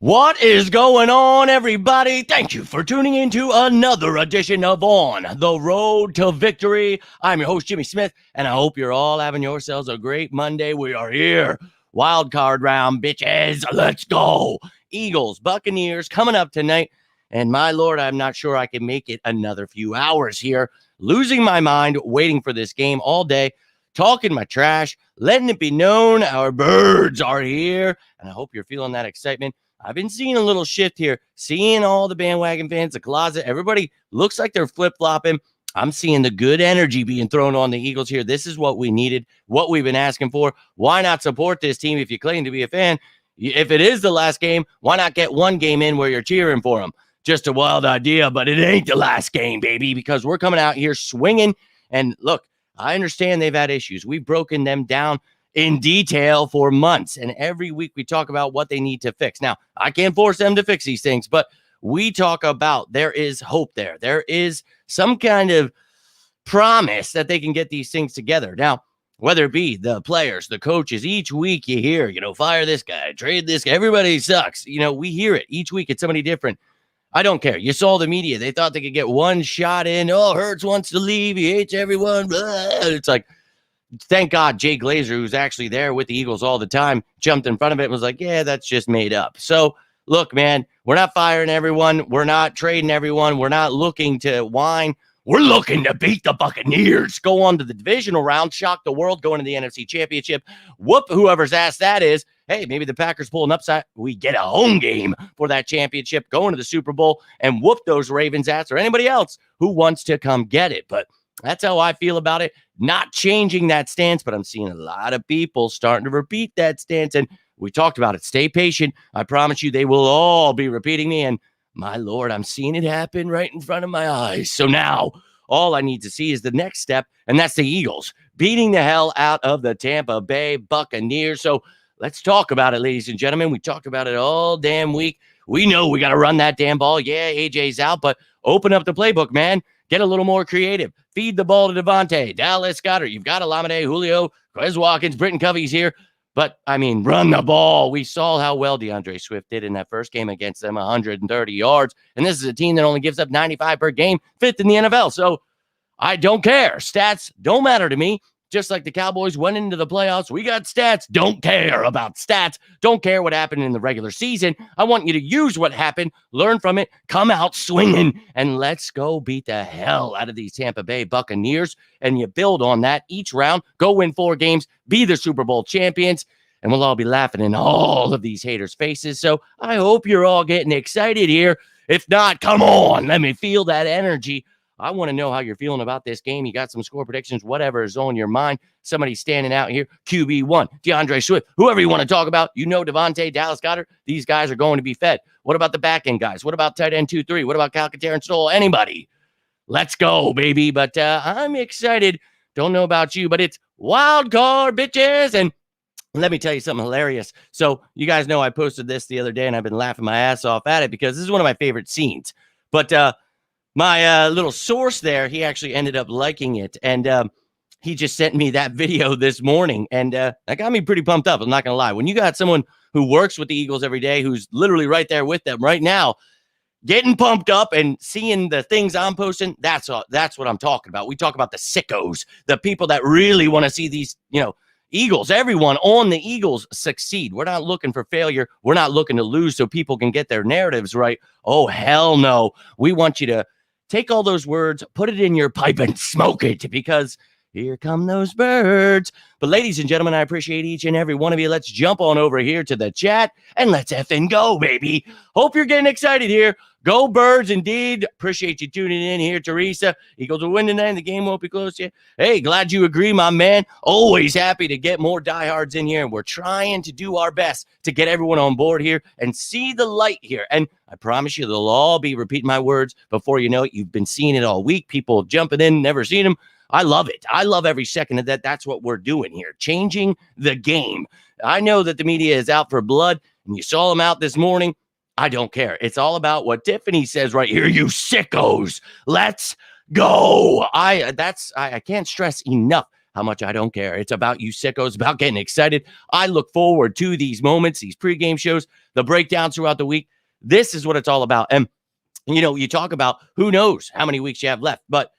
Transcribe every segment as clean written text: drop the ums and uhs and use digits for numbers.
What is going on, everybody? Thank you for tuning in to another edition of On the Road to Victory. I'm your host, Jimmy Smith, and I hope you're all having yourselves a great Monday. We are here. Wild card round, bitches. Let's go. Eagles, Buccaneers coming up tonight. And my Lord, I'm not sure I can make it another few hours here. Losing my mind, waiting for this game all day, talking my trash, letting it be known our birds are here. And I hope you're feeling that excitement. I've been seeing a little shift here, seeing all the bandwagon fans, the closet, everybody looks like they're flip-flopping. I'm seeing the good energy being thrown on the Eagles here. This is what we needed, what we've been asking for. Why not support this team if you claim to be a fan? If it is the last game, why not get one game in where you're cheering for them? Just a wild idea, but it ain't the last game, baby, because we're coming out here swinging. And look, I understand they've had issues. We've broken them down in detail for months, and every week we talk about what they need to fix. Now, I can't force them to fix these things, but we talk about there is hope there. There is some kind of promise that they can get these things together. Now, whether it be the players, the coaches, each week you hear, fire this guy, trade this guy, everybody sucks. We hear it each week. It's somebody different. I don't care. You saw the media. They thought they could get one shot in. Oh, Hurts wants to leave. He hates everyone. Blah. It's like, thank God Jay Glazer, who's actually there with the Eagles all the time, jumped in front of it and was like, yeah, that's just made up. So, look, man, we're not firing everyone. We're not trading everyone. We're not looking to whine. We're looking to beat the Buccaneers, go on to the divisional round, shock the world, go into the NFC Championship. Whoop, whoever's ass that is. Hey, maybe the Packers pull an upside. We get a home game for that championship, going to the Super Bowl, and whoop those Ravens ass or anybody else who wants to come get it. But that's how I feel about it. Not changing that stance, but I'm seeing a lot of people starting to repeat that stance. And we talked about it. Stay patient. I promise you they will all be repeating me. And my Lord, I'm seeing it happen right in front of my eyes. So now all I need to see is the next step, and that's the Eagles beating the hell out of the Tampa Bay Buccaneers. So let's talk about it, ladies and gentlemen. We talk about it all damn week. We know we got to run that damn ball. Yeah, AJ's out, but open up the playbook, man. Get a little more creative. Feed the ball to Devontae, Dallas Goedert. You've got Olamide, Julio, Quez Watkins, Britton Covey's here. But, run the ball. We saw how well DeAndre Swift did in that first game against them, 130 yards. And this is a team that only gives up 95 per game, fifth in the NFL. So I don't care. Stats don't matter to me. Just like the Cowboys went into the playoffs, we got stats. Don't care about stats. Don't care what happened in the regular season. I want you to use what happened, learn from it, come out swinging, and let's go beat the hell out of these Tampa Bay Buccaneers. And you build on that each round, go win 4 games, be the Super Bowl champions, and we'll all be laughing in all of these haters' faces. So I hope you're all getting excited here. If not, come on, let me feel that energy. I want to know how you're feeling about this game. You got some score predictions, whatever is on your mind. Somebody standing out here, QB1, DeAndre Swift, whoever you want to talk about. Devontae, Dallas Goedert, these guys are going to be fed. What about the back end guys? What about tight end 2-3? What about Calcaterra and Stoll? Anybody? Let's go, baby. But I'm excited. Don't know about you, but it's wild card, bitches. And let me tell you something hilarious. So you guys know I posted this the other day, and I've been laughing my ass off at it because this is one of my favorite scenes. But my little source there, he actually ended up liking it, and he just sent me that video this morning, and that got me pretty pumped up. I'm not going to lie. When you got someone who works with the Eagles every day, who's literally right there with them right now, getting pumped up and seeing the things I'm posting, that's what I'm talking about. We talk about the sickos, the people that really want to see these, Eagles, everyone on the Eagles succeed. We're not looking for failure. We're not looking to lose so people can get their narratives right. Oh, hell no. We want you to take all those words, put it in your pipe and smoke it, because here come those birds. But ladies and gentlemen, I appreciate each and every one of you. Let's jump on over here to the chat and let's effing go, baby. Hope you're getting excited here. Go birds, indeed. Appreciate you tuning in here, Teresa. Eagles will win tonight. The game won't be close yet. Hey, glad you agree, my man. Always happy to get more diehards in here. And we're trying to do our best to get everyone on board here and see the light here. And I promise you, they'll all be repeating my words before you know it. You've been seeing it all week. People jumping in, never seen them. I love it. I love every second of that. That's what we're doing here, changing the game. I know that the media is out for blood, and you saw them out this morning. I don't care. It's all about what Tiffany says right here. You sickos. Let's go. I can't stress enough how much I don't care. It's about you sickos, about getting excited. I look forward to these moments, these pregame shows, the breakdowns throughout the week. This is what it's all about. And, you talk about who knows how many weeks you have left, but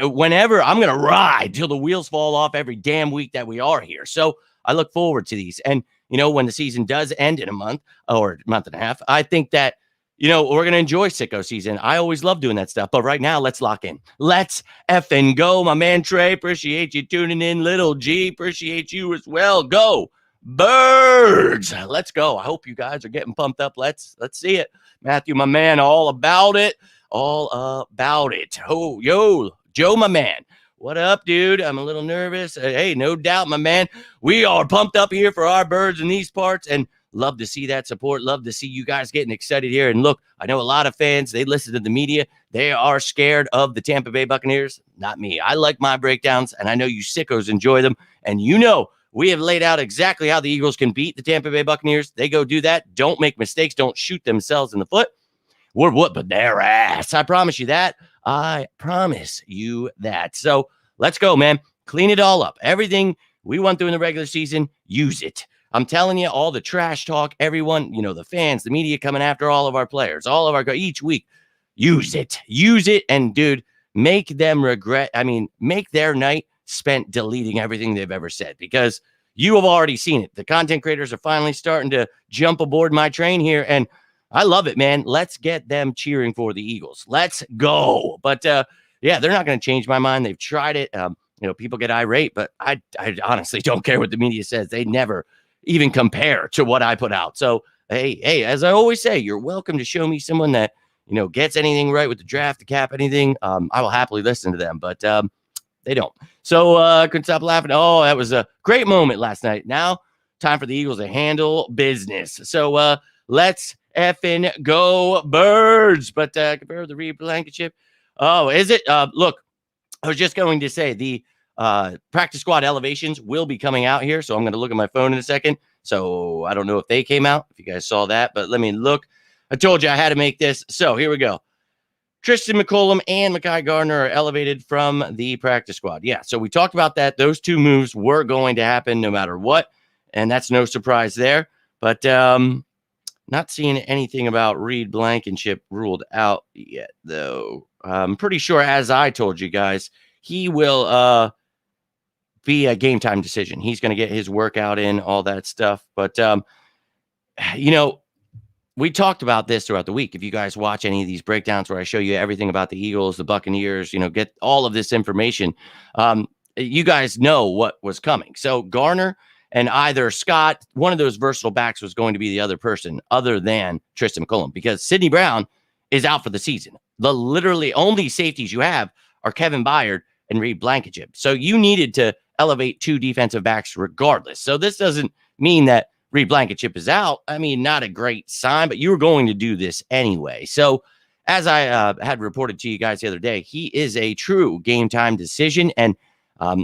whenever I'm going to ride till the wheels fall off every damn week that we are here. So I look forward to these. And, when the season does end in a month or a month and a half, I think that, we're going to enjoy sicko season. I always love doing that stuff. But right now, let's lock in. Let's effing go. My man Trey, appreciate you tuning in. Little G, appreciate you as well. Go Birds. Let's go. I hope you guys are getting pumped up. Let's see it. Matthew, my man, all about it. All about it. Oh, yo, Joe, my man. What up, dude? I'm a little nervous. Hey, no doubt, my man. We are pumped up here for our Birds in these parts, and love to see that support. Love to see you guys getting excited here. And look, I know a lot of fans, they listen to the media. They are scared of the Tampa Bay Buccaneers. Not me. I like my breakdowns, and I know you sickos enjoy them. And we have laid out exactly how the Eagles can beat the Tampa Bay Buccaneers. They go do that. Don't make mistakes. Don't shoot themselves in the foot. We're whooping their ass. I promise you that. I promise you that. So let's go, man. Clean it all up. Everything we went through in the regular season, use it. I'm telling you, all the trash talk, everyone, the fans, the media coming after all of our players, all of our each week, use it. Use it. And, dude, make them make their night spent deleting everything they've ever said, because you have already seen it. The content creators are finally starting to jump aboard my train here, and I love it, man. Let's get them cheering for the Eagles. Let's go. But, yeah, they're not going to change my mind. They've tried it. People get irate, but I honestly don't care what the media says. They never even compare to what I put out. So, hey, as I always say, you're welcome to show me someone that, gets anything right with the draft, the cap, anything. I will happily listen to them, but they don't. So, couldn't stop laughing. Oh, that was a great moment last night. Now, time for the Eagles to handle business. So, let's effing go Birds. But compare the Reed Blankenship. Oh, is it? Look, I was just going to say the practice squad elevations will be coming out here. So I'm going to look at my phone in a second. So I don't know if they came out, if you guys saw that, but let me look. I told you I had to make this. So here we go. Tristan McCollum and Mekhi Gardner are elevated from the practice squad. Yeah, so we talked about that. Those two moves were going to happen no matter what, and that's no surprise there. But not seeing anything about Reed Blankenship ruled out yet, though. I'm pretty sure, as I told you guys, he will be a game time decision. He's going to get his workout in, all that stuff. But, we talked about this throughout the week. If you guys watch any of these breakdowns where I show you everything about the Eagles, the Buccaneers, get all of this information, you guys know what was coming. So Garner and either Scott, one of those versatile backs was going to be the other person other than Tristan McCollum, because Sidney Brown is out for the season. The literally only safeties you have are Kevin Byard and Reed Blankenship. So you needed to elevate two defensive backs regardless. So this doesn't mean that Reed Blankenship is out. I mean, not a great sign, but you were going to do this anyway. So as I had reported to you guys the other day, he is a true game time decision, and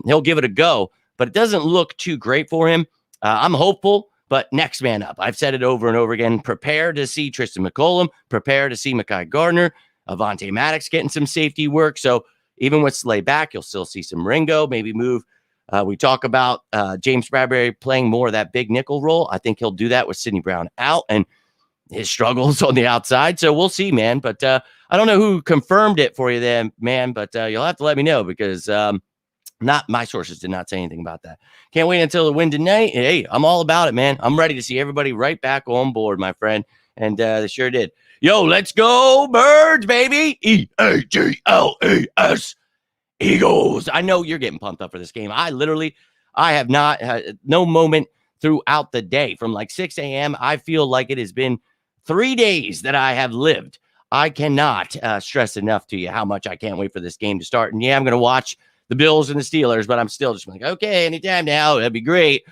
he'll give it a go, but it doesn't look too great for him. I'm hopeful, but next man up. I've said it over and over again. Prepare to see Tristan McCollum. Prepare to see Mekhi Gardner. Avonte Maddox getting some safety work. So even with Slay back, you'll still see some Ringo, maybe move. We talk about James Bradbury playing more of that big nickel role. I think he'll do that with Sidney Brown out and his struggles on the outside. So we'll see, man. But I don't know who confirmed it for you then, man, but you'll have to let me know, because not my sources did not say anything about that. Can't wait until the win tonight. Hey, I'm all about it, man. I'm ready to see everybody right back on board, my friend. And they sure did. Yo, let's go Birds, baby. Eagles. Eagles. I know you're getting pumped up for this game. I have not had no moment throughout the day from like 6 a.m. I feel like it has been 3 days that I have lived. I cannot stress enough to you how much I can't wait for this game to start. And yeah, I'm going to watch the Bills and the Steelers, but I'm still just like, okay, anytime now, that'd be great.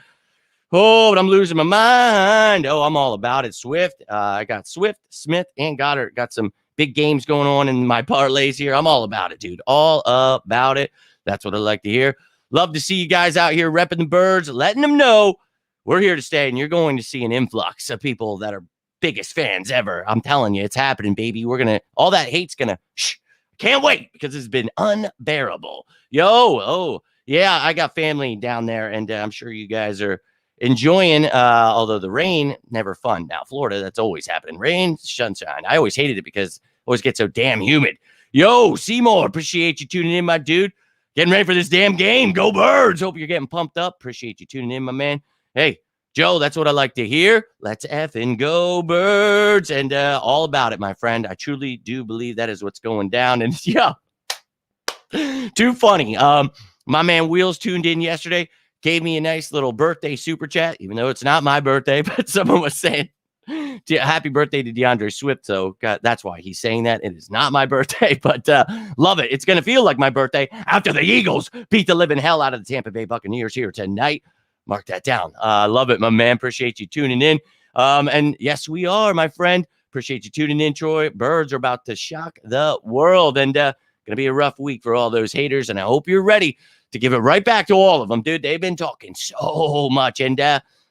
Oh, but I'm losing my mind. Oh, I'm all about it. Swift. I got Swift, Smith, and Goddard. Got some big games going on in my parlays here. I'm all about it, dude. All about it. That's what I like to hear. Love to see you guys out here repping the Birds, letting them know we're here to stay, and you're going to see an influx of people that are biggest fans ever. I'm telling you, it's happening, baby. All that hate's gonna, can't wait, because it's been unbearable. Yo, Yeah, I got family down there, and I'm sure you guys are enjoying. Although the rain never fun. Now Florida, that's always happening. Rain, sunshine. I always hated it because it always gets so damn humid. Yo, Seymour, appreciate you tuning in, my dude. Getting ready for this damn game. Go Birds! Hope you're getting pumped up. Appreciate you tuning in, my man. Hey, Joe, that's what I like to hear. Let's effing go Birds, and all about it, my friend. I truly do believe that is what's going down, and yeah. Too funny. My man Wheels tuned in yesterday, gave me a nice little birthday super chat, even though it's not my birthday, but someone was saying happy birthday to DeAndre Swift. So that's why he's saying that. It is not my birthday, but love it. It's going to feel like my birthday after the Eagles beat the living hell out of the Tampa Bay Buccaneers here tonight. Mark that down. Love it, my man. Appreciate you tuning in. And yes, we are, my friend. Appreciate you tuning in, Troy. Birds are about to shock the world. And going to be a rough week for all those haters, and I hope you're ready to give it right back to all of them, dude. They've been talking so much, and,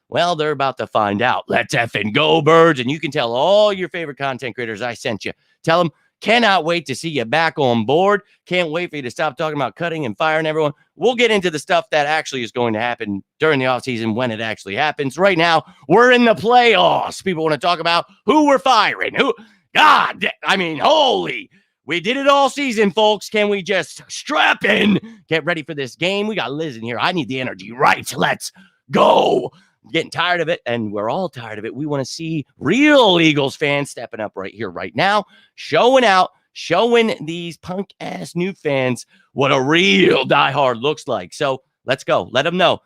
well, they're about to find out. Let's effing go, Birds, and you can tell all your favorite content creators I sent you. Tell them, cannot wait to see you back on board. Can't wait for you to stop talking about cutting and firing everyone. We'll get into the stuff that actually is going to happen during the offseason when it actually happens. Right now, we're in the playoffs. People want to talk about who we're firing. Who? God, I mean, holy... We did it all season, folks. Can we just strap in? Get ready for this game. We got Liz in here. I need the energy. Right. Let's go. I'm getting tired of it, and we're all tired of it. We want to see real Eagles fans stepping up right here, right now, showing out, showing these punk-ass new fans what a real diehard looks like. So let's go. Let them know.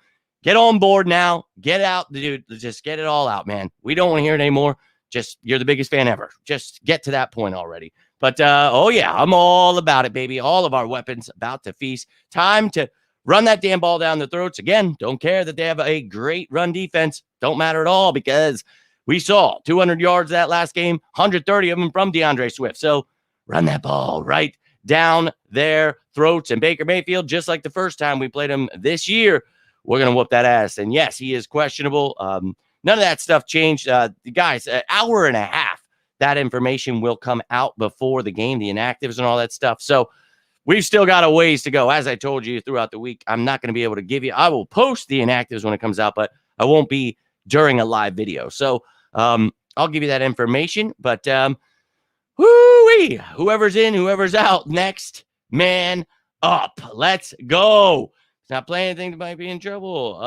Get on board now. Get out, dude. Just get it all out, man. We don't want to hear it anymore. Just, you're the biggest fan ever. Just get to that point already. But, oh, yeah, I'm all about it, baby. All of our weapons about to feast. Time to run that damn ball down their throats. Again, don't care that they have a great run defense. Don't matter at all because we saw 200 yards that last game, 130 of them from DeAndre Swift. So run that ball right down their throats. And Baker Mayfield, just like the first time we played him this year, we're going to whoop that ass. And, yes, he is questionable. None of that stuff changed. Guys, an hour and a half. That information will come out before the game, the inactives and all that stuff. So we've still got a ways to go. As I told you throughout the week, I'm not going to be able to give you, I will post the inactives when it comes out, but I won't be during a live video. So I'll give you that information. But whoo-wee, whoever's in, whoever's out, next man up. Let's go. It's not playing anything that might be in trouble.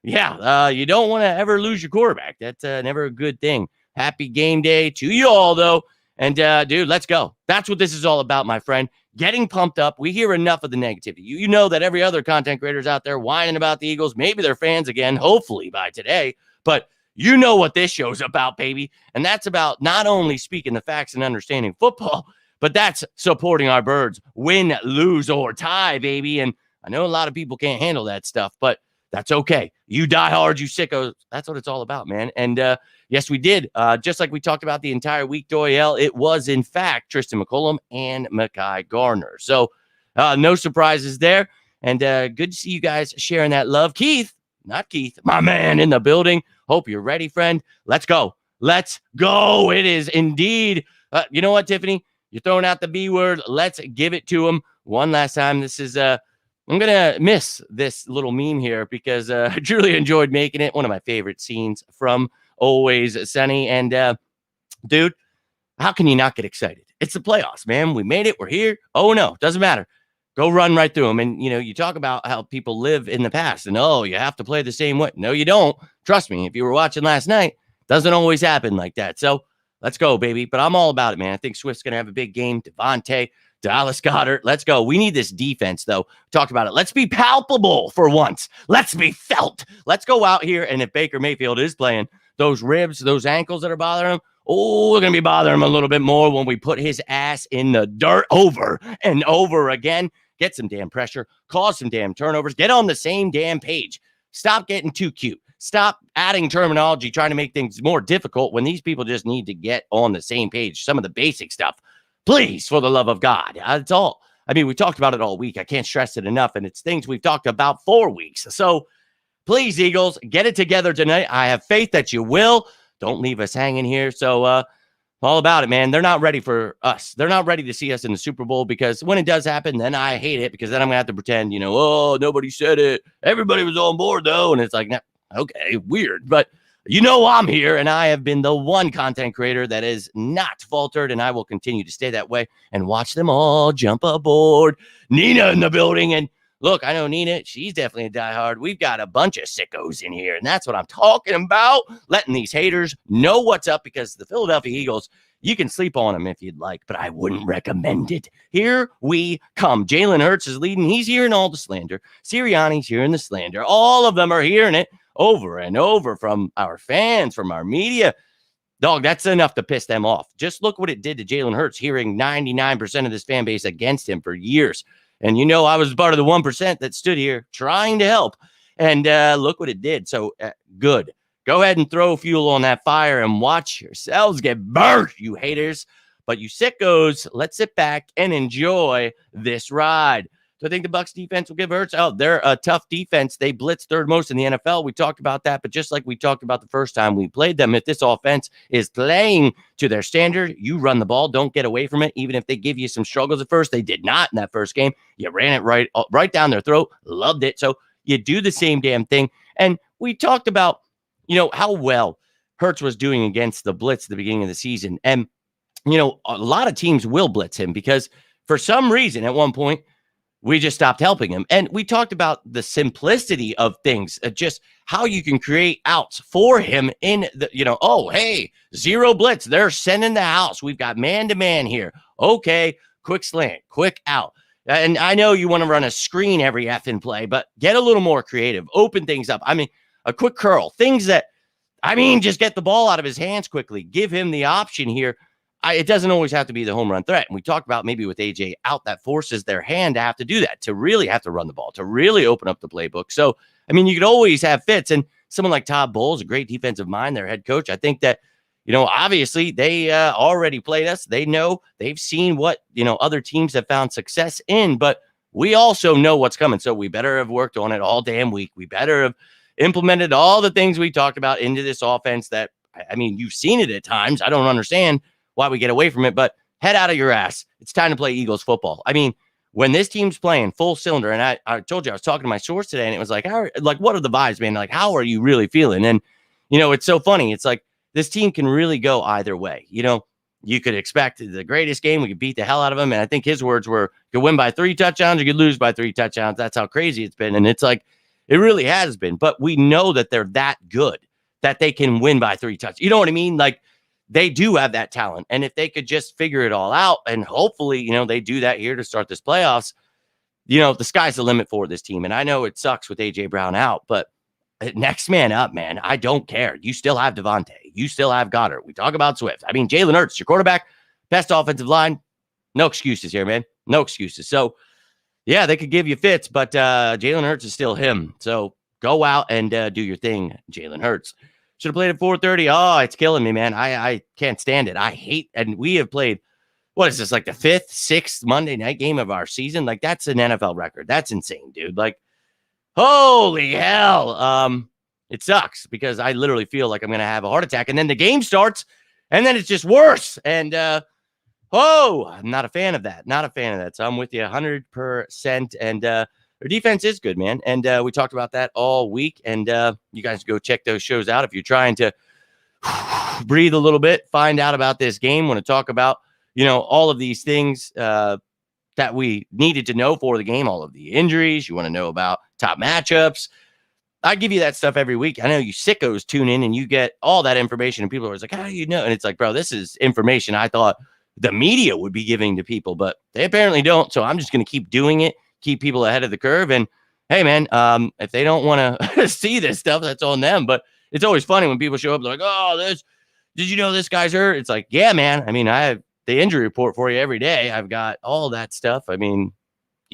You don't want to ever lose your quarterback. That's never a good thing. Happy game day to you all, though. And, dude, let's go. That's what this is all about, my friend. Getting pumped up. We hear enough of the negativity. You know that every other content creator's out there whining about the Eagles. Maybe they're fans again, hopefully by today. But you know what this show's about, baby. And that's about not only speaking the facts and understanding football, but that's supporting our Birds. Win, lose, or tie, baby. And I know a lot of people can't handle that stuff, but that's okay. You die hard, you sickos. That's what it's all about, man. And, yes, we did. Just like we talked about the entire week, Doyle, it was, in fact, Tristan McCollum and Mekhi Garner. So no surprises there. And good to see you guys sharing that love. Keith, not Keith, my man in the building. Hope you're ready, friend. Let's go. Let's go. It is indeed. You know what, Tiffany? You're throwing out the B word. Let's give it to him one last time. This is I'm going to miss this little meme here because I truly enjoyed making it. One of my favorite scenes from Always Sunny. And, dude, how can you not get excited? It's the playoffs, man. We made it. We're here. Oh, no, doesn't matter. Go run right through them. And, you know, you talk about how people live in the past and, oh, you have to play the same way. No, you don't. Trust me. If you were watching last night, doesn't always happen like that. So let's go, baby. But I'm all about it, man. I think Swift's going to have a big game. Devontae, Dallas Goedert. Let's go. We need this defense, though. Talked about it. Let's be palpable for once. Let's be felt. Let's go out here. And if Baker Mayfield is playing, those ribs, those ankles that are bothering him, oh, we're going to be bothering him a little bit more when we put his ass in the dirt over and over again. Get some damn pressure. Cause some damn turnovers. Get on the same damn page. Stop getting too cute. Stop adding terminology, trying to make things more difficult when these people just need to get on the same page. Some of the basic stuff. Please, for the love of God. That's all. I mean, we talked about it all week. I can't stress it enough, and it's things we've talked about for weeks. So please, Eagles, get it together tonight. I have faith that you will. Don't leave us hanging here. So All about it, man. They're not ready for us. They're not ready to see us in the Super Bowl, because when it does happen, then I hate it, because then I'm going to have to pretend, oh, nobody said it. Everybody was on board, though. And it's like, nah, okay, weird. But I'm here, and I have been the one content creator that is not faltered, and I will continue to stay that way and watch them all jump aboard. Nina in the building. And look, I know Nina, she's definitely a diehard. We've got a bunch of sickos in here, and that's what I'm talking about, letting these haters know what's up, because the Philadelphia Eagles, you can sleep on them if you'd like, but I wouldn't recommend it. Here we come. Jalen Hurts is leading. He's hearing all the slander. Sirianni's hearing the slander. All of them are hearing it over and over from our fans, from our media. Dog, that's enough to piss them off. Just look what it did to Jalen Hurts, hearing 99% of this fan base against him for years. And I was part of the 1% that stood here trying to help. And look what it did. So good. Go ahead and throw fuel on that fire and watch yourselves get burnt, you haters. But you sickos, let's sit back and enjoy this ride. So I think the Bucs defense will give Hurts. Oh, they're a tough defense. They blitz third most in the NFL. We talked about that. But just like we talked about the first time we played them, if this offense is playing to their standard, you run the ball. Don't get away from it. Even if they give you some struggles at first, they did not in that first game. You ran it right down their throat. Loved it. So you do the same damn thing. And we talked about, how well Hurts was doing against the blitz at the beginning of the season. And, a lot of teams will blitz him, because for some reason at one point, we just stopped helping him. And we talked about the simplicity of things, just how you can create outs for him in the, oh, hey, zero blitz. They're sending the house. We've got man-to-man here. Okay, quick slant, quick out. And I know you want to run a screen every effing play, but get a little more creative. Open things up. I mean, a quick curl. Things that, just get the ball out of his hands quickly. Give him the option here. It doesn't always have to be the home run threat. And we talked about maybe with AJ out, that forces their hand to have to do that, to really have to run the ball, to really open up the playbook. So, you could always have fits. And someone like Todd Bowles, a great defensive mind, their head coach, I think that, obviously they already played us. They know, they've seen what, other teams have found success in, but we also know what's coming. So we better have worked on it all damn week. We better have implemented all the things we talked about into this offense that, you've seen it at times. I don't understand why we get away from it, but head out of your ass. It's time to play Eagles football. When this team's playing full cylinder, and I told you, I was talking to my source today, and it was like, what are the vibes, man? Like, how are you really feeling? And, it's so funny. It's like, this team can really go either way. You could expect the greatest game. We could beat the hell out of them. And I think his words were, you could win by 3 touchdowns, you could lose by 3 touchdowns. That's how crazy it's been. And it's like, it really has been. But we know that they're that good that they can win by 3 touchdowns. You know what I mean? Like, they do have that talent. And if they could just figure it all out, and hopefully, they do that here to start this playoffs, the sky's the limit for this team. And I know it sucks with AJ Brown out, but next man up, man. I don't care. You still have Devontae. You still have Goddard. We talk about Swift. Jalen Hurts, your quarterback, best offensive line. No excuses here, man. No excuses. So, yeah, they could give you fits, but Jalen Hurts is still him. So go out and do your thing, Jalen Hurts. Should have played at 4:30. Oh, it's killing me, man. I can't stand it. I hate, and we have played, what is this, like the 5th, 6th Monday night game of our season? Like, that's an NFL record. That's insane, dude. Like, holy hell. It sucks, because I literally feel like I'm going to have a heart attack, and then the game starts, and then it's just worse. And, I'm not a fan of that. Not a fan of that. So I'm with you 100%. And, their defense is good, man. And we talked about that all week. And you guys go check those shows out if you're trying to breathe a little bit, find out about this game. Want to talk about, all of these things that we needed to know for the game, all of the injuries. You want to know about top matchups. I give you that stuff every week. I know you sickos tune in and you get all that information. And people are always like, how do you know? And it's like, bro, this is information I thought the media would be giving to people, but they apparently don't. So I'm just going to keep doing it. Keep people ahead of the curve. And hey, man, if they don't want to see this stuff, that's on them. But it's always funny when people show up, they're like, oh, did you know this guy's hurt? It's like, yeah, man. I have the injury report for you every day. I've got all that stuff. You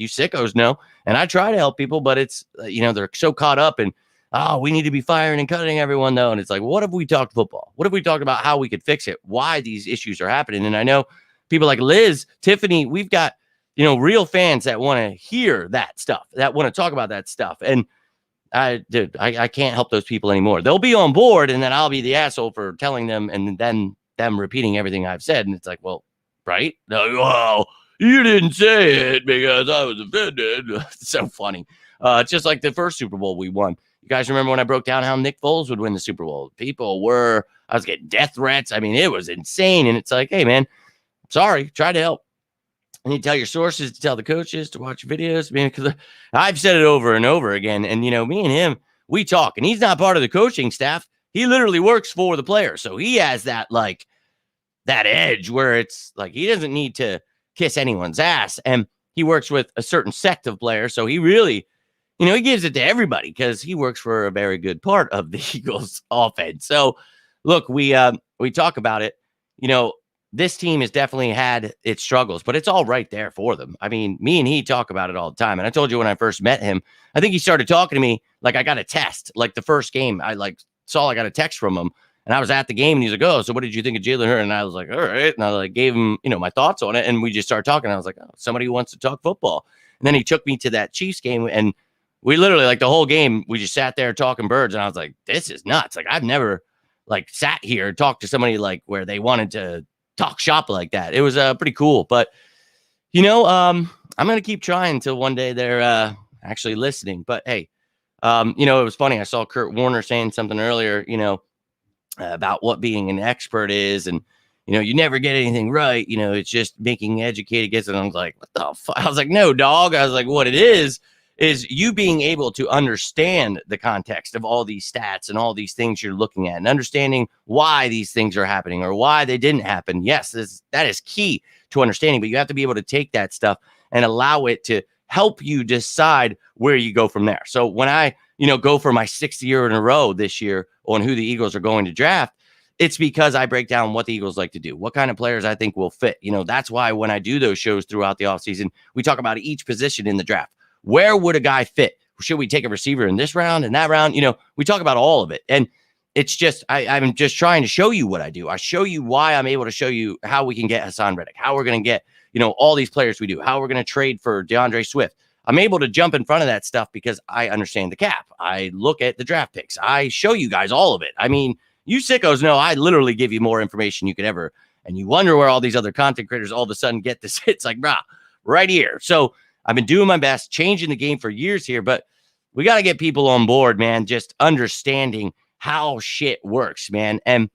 sickos know. And I try to help people, but it's, they're so caught up in, oh, we need to be firing and cutting everyone, though. And it's like, what if we talked football? What if we talked about how we could fix it? Why these issues are happening? And I know people like Liz, Tiffany, we've got, real fans that want to hear that stuff, that want to talk about that stuff. And I can't help those people anymore. They'll be on board, and then I'll be the asshole for telling them, and then them repeating everything I've said. And it's like, well, right? No, well, you didn't say it because I was offended. It's so funny. It's just like the first Super Bowl we won. You guys remember when I broke down how Nick Foles would win the Super Bowl? I was getting death threats. I mean, it was insane. And it's like, hey, man, sorry, try to help. And you tell your sources, to tell the coaches, to watch videos. I mean, because I've said it over and over again. And, me and him, we talk. And he's not part of the coaching staff. He literally works for the player. So he has that edge where it's like he doesn't need to kiss anyone's ass. And he works with a certain sect of players. So he really, he gives it to everybody because he works for a very good part of the Eagles offense. So look, we talk about it. This team has definitely had its struggles, but it's all right there for them. I mean, me and he talk about it all the time. And I told you when I first met him, I think he started talking to me like I got a test. Like the first game, I got a text from him. And I was at the game and he's like, oh, so what did you think of Jalen Hurts? And I was like, all right. And I gave him, my thoughts on it. And we just started talking. I was like, oh, somebody who wants to talk football. And then he took me to that Chiefs game. And we literally, the whole game, we just sat there talking birds. And I was like, this is nuts. I've never sat here and talked to somebody where they wanted to talk shop like that. It was pretty cool. But, I'm going to keep trying until one day they're actually listening. But hey, it was funny. I saw Kurt Warner saying something earlier, about what being an expert is. And, you never get anything right. It's just making educated guesses. And I was like, what the fuck? I was like, no, dog. I was like, what it is you being able to understand the context of all these stats and all these things you're looking at and understanding why these things are happening or why they didn't happen. Yes, that is key to understanding, but you have to be able to take that stuff and allow it to help you decide where you go from there. So when I, go for my 6th year in a row this year on who the Eagles are going to draft, it's because I break down what the Eagles like to do, what kind of players I think will fit. That's why when I do those shows throughout the offseason, we talk about each position in the draft. Where would a guy fit? Should we take a receiver in this round and that round? We talk about all of it. And it's just, I'm just trying to show you what I do. I show you why I'm able to show you how we can get Hassan Reddick, how we're going to get, all these players we do, how we're going to trade for DeAndre Swift. I'm able to jump in front of that stuff because I understand the cap. I look at the draft picks. I show you guys all of it. I mean, you sickos know I literally give you more information you could ever, and you wonder where all these other content creators all of a sudden get this. It's like, brah, right here. So I've been doing my best, changing the game for years here, but we got to get people on board, man, just understanding how shit works, man. And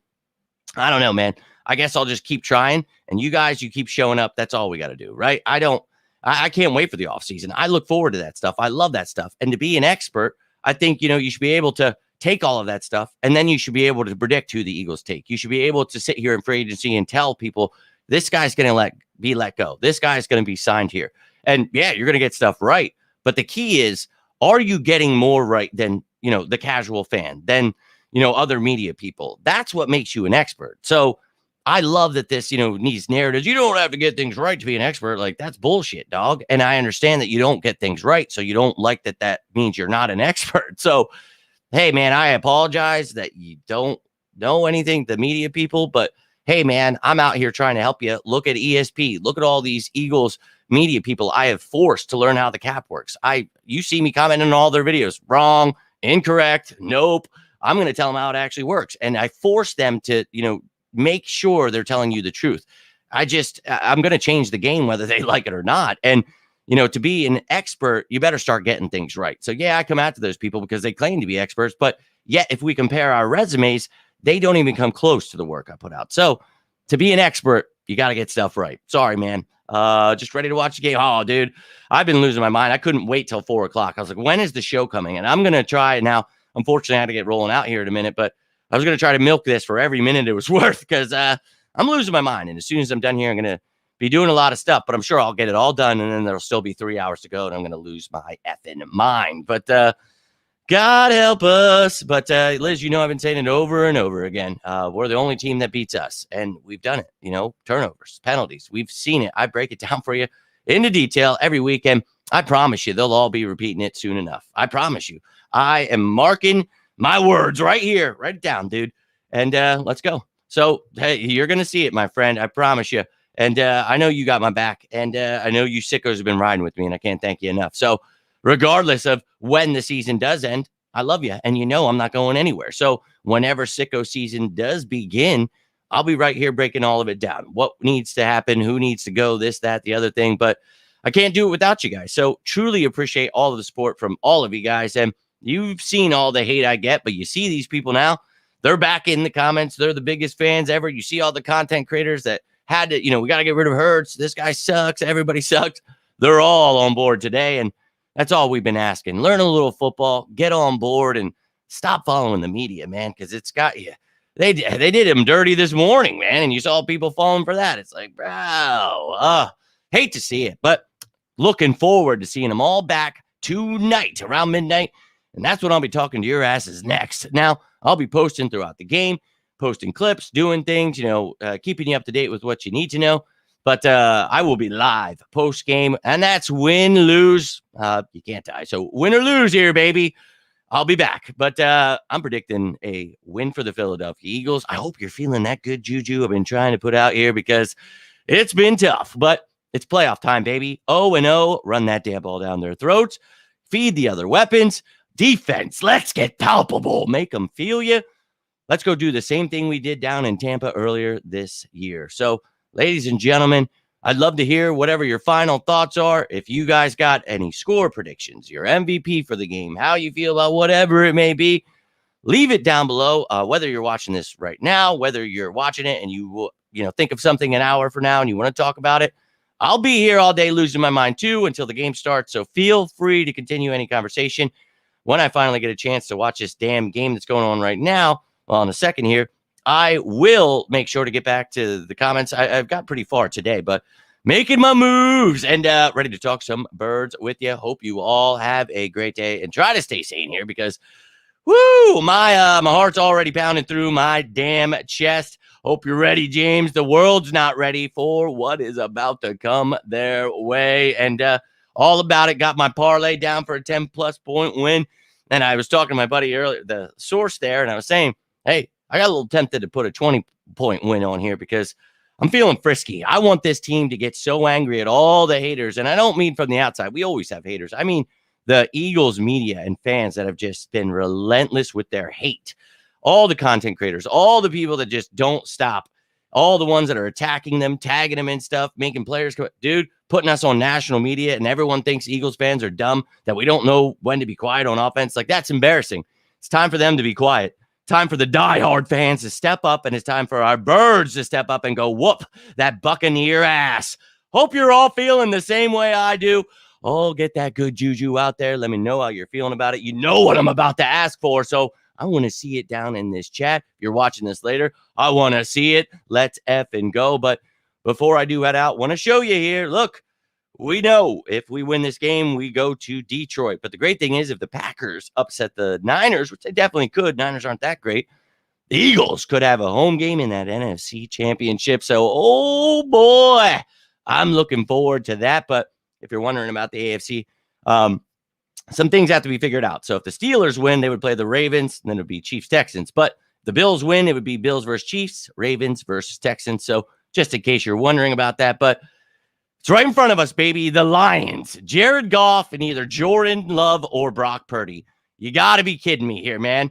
I don't know, man. I guess I'll just keep trying. And you guys, you keep showing up. That's all we got to do, right? I can't wait for the offseason. I look forward to that stuff. I love that stuff. And to be an expert, I think, you should be able to take all of that stuff, and then you should be able to predict who the Eagles take. You should be able to sit here in free agency and tell people, this guy's going to be let go. This guy's going to be signed here. And yeah, you're going to get stuff right. But the key is, are you getting more right than, the casual fan, than, other media people? That's what makes you an expert. So I love that this, needs narratives. You don't have to get things right to be an expert. That's bullshit, dog. And I understand that you don't get things right. So you don't like that. That means you're not an expert. So, hey, man, I apologize that you don't know anything, the media people. But hey, man, I'm out here trying to help you. Look at ESP. Look at all these Eagles media people I have forced to learn how the cap works. You see me commenting on all their videos. Wrong, incorrect, nope. I'm going to tell them how it actually works. And I force them to, make sure they're telling you the truth. I'm going to change the game, whether they like it or not. And, to be an expert, you better start getting things right. So yeah, I come out to those people because they claim to be experts, but yet if we compare our resumes, they don't even come close to the work I put out. So to be an expert, you got to get stuff right. Sorry, man. Just ready to watch the game. Oh, dude, I've been losing my mind. I couldn't wait till 4:00. I was like, when is the show coming? And I'm going to try now. Unfortunately, I had to get rolling out here in a minute, but I was going to try to milk this for every minute it was worth because I'm losing my mind. And as soon as I'm done here, I'm going to be doing a lot of stuff, but I'm sure I'll get it all done. And then there'll still be 3 hours to go and I'm going to lose my effing mind. But God help us. But Liz, I've been saying it over and over again. We're the only team that beats us. And we've done it. Turnovers, penalties. We've seen it. I break it down for you into detail every weekend. I promise you, they'll all be repeating it soon enough. I promise you. I am marking my words right here. Write it down, dude. And let's go. So, hey, you're going to see it, my friend. I promise you. And I know you got my back. And I know you sickos have been riding with me, and I can't thank you enough. So, regardless of when the season does end, I love you. And I'm not going anywhere. So, whenever sicko season does begin, I'll be right here breaking all of it down. What needs to happen, who needs to go, this, that, the other thing. But I can't do it without you guys. So truly appreciate all of the support from all of you guys. And you've seen all the hate I get, but you see these people now, they're back in the comments. They're the biggest fans ever. You see all the content creators that had to, we got to get rid of Hurts. This guy sucks. Everybody sucks. They're all on board today. And that's all we've been asking. Learn a little football, get on board, and stop following the media, man, because it's got you. They did him dirty this morning, man, and you saw people falling for that. It's like, bro, hate to see it, but looking forward to seeing them all back tonight around midnight, and that's what I'll be talking to your asses next. Now, I'll be posting throughout the game, posting clips, doing things, keeping you up to date with what you need to know. But I will be live post-game, and that's win, lose. You can't die. So win or lose here, baby. I'll be back. But I'm predicting a win for the Philadelphia Eagles. I hope you're feeling that good juju I've been trying to put out here because it's been tough. But it's playoff time, baby. 0-0. Run that damn ball down their throats. Feed the other weapons. Defense, let's get palpable. Make them feel you. Let's go do the same thing we did down in Tampa earlier this year. So, ladies and gentlemen, I'd love to hear whatever your final thoughts are. If you guys got any score predictions, your MVP for the game, how you feel about whatever it may be, leave it down below. Whether you're watching this right now, whether you're watching it and you will, think of something an hour from now and you want to talk about it, I'll be here all day losing my mind too until the game starts. So feel free to continue any conversation. When I finally get a chance to watch this damn game that's going on right now, well, in a second here, I will make sure to get back to the comments. I've got pretty far today, but making my moves and ready to talk some birds with you. Hope you all have a great day and try to stay sane here because, woo, my heart's already pounding through my damn chest. Hope you're ready, James. The world's not ready for what is about to come their way. And all about it. Got my parlay down for a 10-plus point win. And I was talking to my buddy earlier, the source there, and I was saying, hey, I got a little tempted to put a 20-point win on here because I'm feeling frisky. I want this team to get so angry at all the haters. And I don't mean from the outside. We always have haters. I mean the Eagles media and fans that have just been relentless with their hate. All the content creators, all the people that just don't stop. All the ones that are attacking them, tagging them and stuff, making players come. Dude, putting us on national media and everyone thinks Eagles fans are dumb, that we don't know when to be quiet on offense. Like, that's embarrassing. It's time for them to be quiet. Time for the diehard fans to step up, and it's time for our birds to step up and go whoop that Buccaneer ass. Hope you're all feeling the same way I do. Oh, get that good juju out there. Let me know how you're feeling about it. You know what I'm about to ask for, so I want to see it down in this chat. If you're watching this later, I want to see it. Let's effing go. But before I do head out, want to show you here. Look, we know if we win this game, we go to Detroit. But the great thing is if the Packers upset the Niners, which they definitely could, Niners aren't that great, the Eagles could have a home game in that NFC Championship. So, oh, boy, I'm looking forward to that. But if you're wondering about the AFC, some things have to be figured out. So if the Steelers win, they would play the Ravens, and then it would be Chiefs-Texans. But if the Bills win, it would be Bills versus Chiefs, Ravens versus Texans. So just in case you're wondering about that. But it's right in front of us, baby. The Lions. Jared Goff and either Jordan Love or Brock Purdy. You got to be kidding me here, man.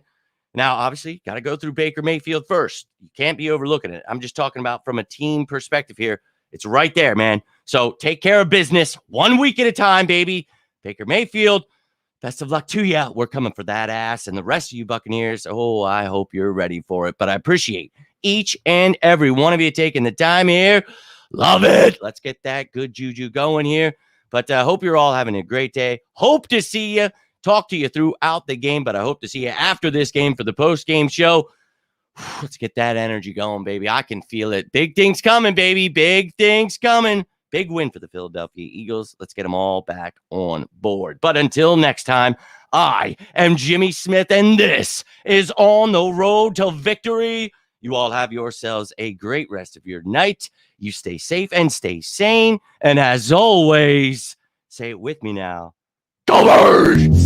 Now, obviously, got to go through Baker Mayfield first. You can't be overlooking it. I'm just talking about from a team perspective here. It's right there, man. So take care of business 1 week at a time, baby. Baker Mayfield. Best of luck to you. We're coming for that ass. And the rest of you Buccaneers, oh, I hope you're ready for it. But I appreciate each and every one of you taking the time here. Love it. Let's get that good juju going here. But I hope you're all having a great day. Hope to see you. Talk to you throughout the game. But I hope to see you after this game for the post-game show. Let's get that energy going, baby. I can feel it. Big things coming, baby. Big things coming. Big win for the Philadelphia Eagles. Let's get them all back on board. But until next time, I am Jimmy Smith, and this is On the Road to Victory. You all have yourselves a great rest of your night. You stay safe and stay sane. And as always, say it with me now. Go Birds!